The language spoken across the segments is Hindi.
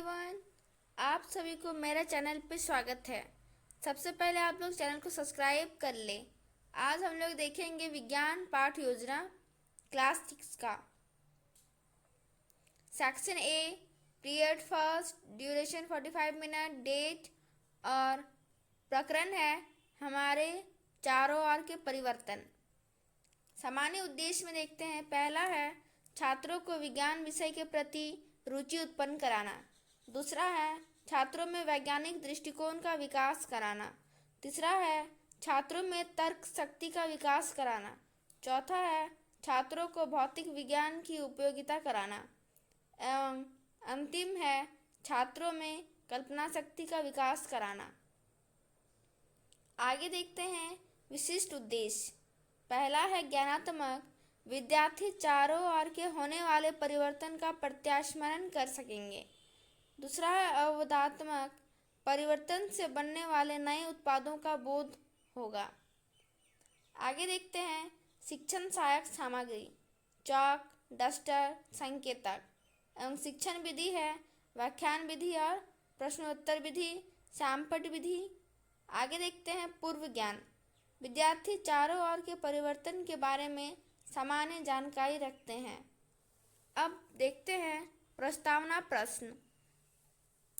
एवरीवन, आप सभी को मेरे चैनल पे स्वागत है। सबसे पहले आप लोग चैनल को सब्सक्राइब कर ले। आज हम लोग देखेंगे विज्ञान पाठ योजना क्लास 6 का section A, period first, duration 45 minute, date और प्रकरण है हमारे चारों ओर के परिवर्तन। सामान्य उद्देश्य में देखते हैं। पहला है छात्रों को विज्ञान विषय के प्रति रुचि उत्पन्न कराना। दूसरा है छात्रों में वैज्ञानिक दृष्टिकोण का विकास कराना। तीसरा है छात्रों में तर्क शक्ति का विकास कराना। चौथा है छात्रों को भौतिक विज्ञान की उपयोगिता कराना। एवं अंतिम है छात्रों में कल्पना शक्ति का विकास कराना। आगे देखते हैं विशिष्ट उद्देश्य। पहला है ज्ञानात्मक। विद्यार्थी चारों ओर के होने वाले परिवर्तन का प्रत्यास्मरण कर सकेंगे। दूसरा है अवधात्मक। परिवर्तन से बनने वाले नए उत्पादों का बोध होगा। आगे देखते हैं शिक्षण सहायक सामग्री, चॉक, डस्टर, संकेतक एवं शिक्षण विधि है व्याख्यान विधि और प्रश्नोत्तर विधि, सैमपट विधि। आगे देखते हैं पूर्व ज्ञान। विद्यार्थी चारों ओर के परिवर्तन के बारे में सामान्य जानकारी रखते हैं। अब देखते हैं प्रस्तावना प्रश्न।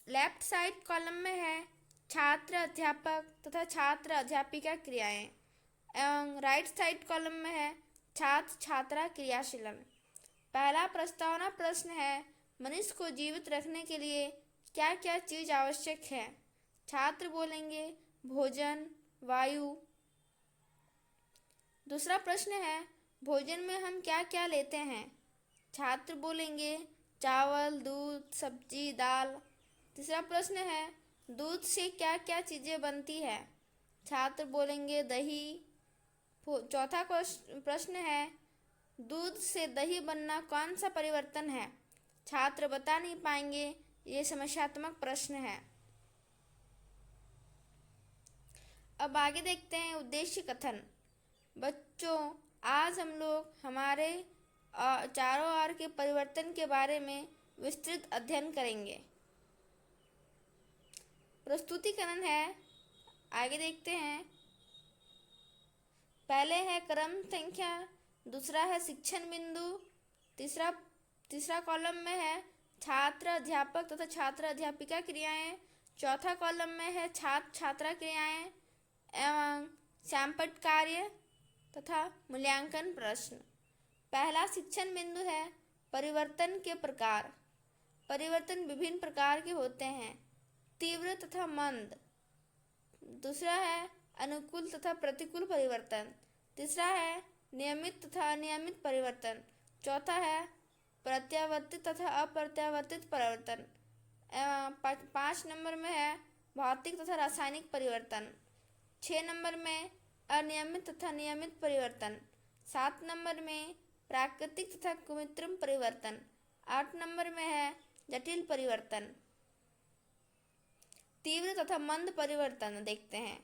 लेफ्ट साइड कॉलम में है छात्र अध्यापक तथा छात्र अध्यापिका क्रियाएं एवं राइट साइड कॉलम में है छात्र छात्रा क्रियाशीलन। पहला प्रस्तावना प्रश्न है मनुष्य को जीवित रखने के लिए क्या क्या चीज आवश्यक है। छात्र बोलेंगे भोजन, वायु। दूसरा प्रश्न है भोजन में हम क्या क्या लेते हैं। छात्र बोलेंगे चावल, दूध, सब्जी, दाल। तीसरा प्रश्न है दूध से क्या क्या चीज़ें बनती है। छात्र बोलेंगे दही। चौथा प्रश्न है दूध से दही बनना कौन सा परिवर्तन है। छात्र बता नहीं पाएंगे, ये समस्यात्मक प्रश्न है। अब आगे देखते हैं उद्देश्य कथन। बच्चों, आज हम लोग हमारे चारों ओर के परिवर्तन के बारे में विस्तृत अध्ययन करेंगे। प्रस्तुतिकरण है, आगे देखते हैं। पहले है क्रम संख्या, दूसरा है शिक्षण बिंदु, तीसरा कॉलम में है छात्र अध्यापक तथा छात्र अध्यापिका क्रियाएं, चौथा कॉलम में है छात्र छात्रा क्रियाएं एवं सैमपट कार्य तथा मूल्यांकन प्रश्न। पहला शिक्षण बिंदु है परिवर्तन के प्रकार। परिवर्तन विभिन्न प्रकार के होते हैं, तीव्र तथा मंद। दूसरा है अनुकूल तथा प्रतिकूल परिवर्तन। तीसरा है नियमित तथा अनियमित परिवर्तन। चौथा है प्रत्यावर्तित तथा अप्रत्यावर्तित परिवर्तन। 5 नंबर में है भौतिक तथा रासायनिक परिवर्तन। 6 नंबर में अनियमित तथा नियमित परिवर्तन। 7 नंबर में प्राकृतिक तथा कृत्रिम परिवर्तन। 8 नंबर में है जटिल परिवर्तन। तीव्र तथा मंद परिवर्तन देखते हैं।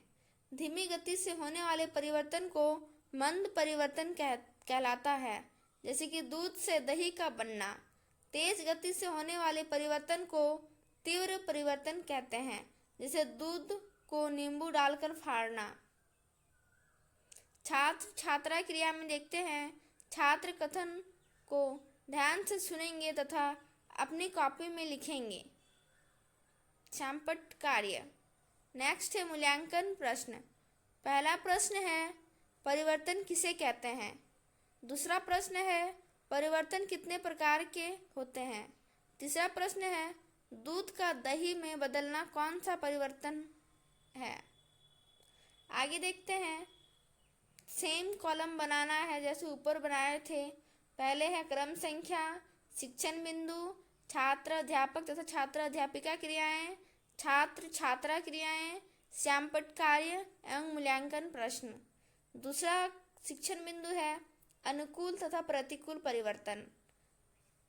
धीमी गति से होने वाले परिवर्तन को मंद परिवर्तन कहलाता है, जैसे कि दूध से दही का बनना। तेज गति से होने वाले परिवर्तन को तीव्र परिवर्तन कहते हैं, जैसे दूध को नींबू डालकर फाड़ना। छात्र छात्रा क्रिया में देखते हैं छात्र कथन को ध्यान से सुनेंगे तथा अपनी कॉपी में लिखेंगे। सैमपट कार्य। नेक्स्ट है मूल्यांकन प्रश्न। पहला प्रश्न है परिवर्तन किसे कहते हैं। दूसरा प्रश्न है परिवर्तन कितने प्रकार के होते हैं। तीसरा प्रश्न है दूध का दही में बदलना कौन सा परिवर्तन है। आगे देखते हैं सेम कॉलम बनाना है जैसे ऊपर बनाए थे। पहले है क्रम संख्या, शिक्षण बिंदु, छात्र अध्यापक तथा छात्र अध्यापिका क्रियाएं, छात्र छात्रा क्रियाएं, सैमपट कार्य एवं मूल्यांकन प्रश्न। दूसरा शिक्षण बिंदु है अनुकूल तथा प्रतिकूल परिवर्तन।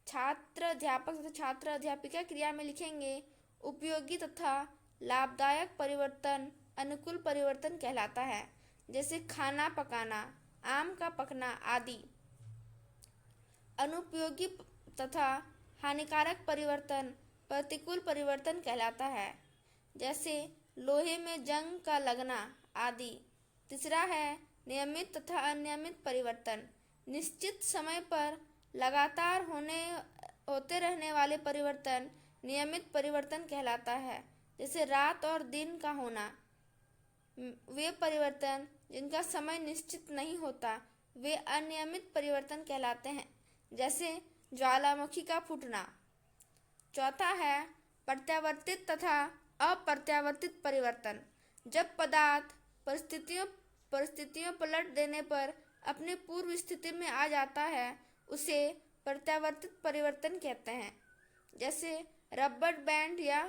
छात्र अध्यापक तथा छात्र अध्यापिका क्रिया में लिखेंगे उपयोगी तथा लाभदायक परिवर्तन अनुकूल परिवर्तन कहलाता है, जैसे खाना पकाना, आम का पकना आदि। अनुपयोगी तथा हानिकारक परिवर्तन प्रतिकूल परिवर्तन कहलाता है, जैसे लोहे में जंग का लगना आदि। तीसरा है नियमित तथा अनियमित परिवर्तन। निश्चित समय पर लगातार होते रहने वाले परिवर्तन नियमित परिवर्तन कहलाता है, जैसे रात और दिन का होना। वे परिवर्तन जिनका समय निश्चित नहीं होता वे अनियमित परिवर्तन कहलाते हैं, जैसे ज्वालामुखी का फूटना। चौथा है प्रत्यावर्तित तथा अप्रत्यावर्तित परिवर्तन। जब पदार्थ परिस्थितियों पलट देने पर अपने पूर्व स्थिति में आ जाता है उसे प्रत्यावर्तित परिवर्तन कहते हैं, जैसे रबर बैंड या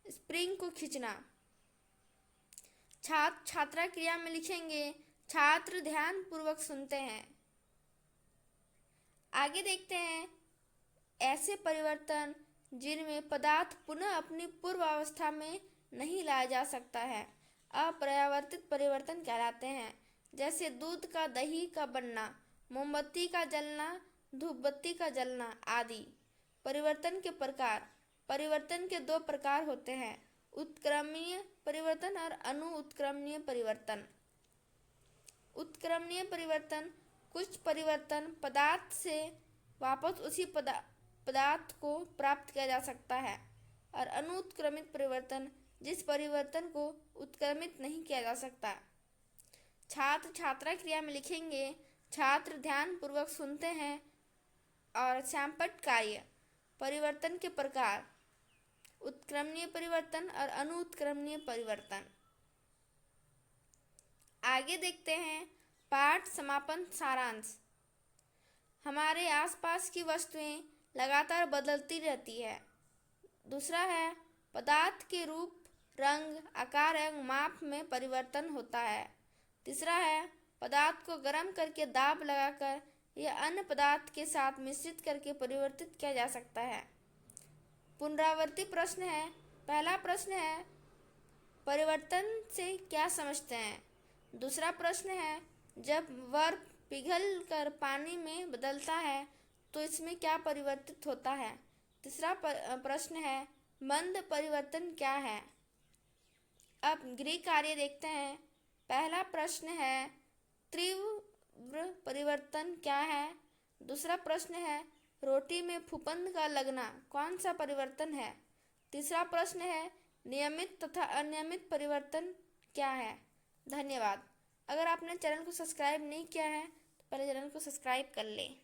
स्प्रिंग को खींचना। छात्र छात्रा क्रिया में लिखेंगे छात्र ध्यान पूर्वक सुनते हैं। आगे देखते हैं ऐसे परिवर्तन जिनमें पदार्थ पुनः अपनी पूर्व अवस्था में नहीं लाया जा सकता है, अप्रत्यावर्तित परिवर्तन कहलाते हैं, जैसे दूध का दही का बनना, मोमबत्ती का जलना, धूपबत्ती का जलना आदि। परिवर्तन के प्रकार। परिवर्तन के दो प्रकार होते हैं, उत्क्रमणीय परिवर्तन और अनुत्क्रमणीय परिवर्तन। उत्क्रमणीय परिवर्तन कुछ परिवर्तन पदार्थ से वापस उसी पदार्थ को प्राप्त किया जा सकता है, और अनुत्क्रमित परिवर्तन जिस परिवर्तन को उत्क्रमित नहीं किया जा सकता। छात्र छात्रा क्रिया में लिखेंगे छात्र ध्यान पूर्वक सुनते हैं। और सैंपट कार्य। परिवर्तन के प्रकार, उत्क्रमणीय परिवर्तन और अनुत्क्रमणीय परिवर्तन। आगे देखते हैं पाठ समापन सारांश। हमारे आसपास की वस्तुएं लगातार बदलती रहती है। दूसरा है पदार्थ के रूप, रंग, आकार एवं माप में परिवर्तन होता है। तीसरा है पदार्थ को गर्म करके दाब लगाकर या अन्य पदार्थ के साथ मिश्रित करके परिवर्तित किया जा सकता है। पुनरावृत्ति प्रश्न है। पहला प्रश्न है परिवर्तन से क्या समझते हैं। दूसरा प्रश्न है जब बर्फ पिघल कर पानी में बदलता है तो इसमें क्या परिवर्तित होता है। तीसरा प्रश्न है मंद परिवर्तन क्या है। अब गृह कार्य देखते हैं। पहला प्रश्न है तीव्र परिवर्तन क्या है। दूसरा प्रश्न है रोटी में फफूंद का लगना कौन सा परिवर्तन है। तीसरा प्रश्न है नियमित तथा अनियमित परिवर्तन क्या है। धन्यवाद। अगर आपने चैनल को सब्सक्राइब नहीं किया है तो पहले चैनल को सब्सक्राइब कर लें।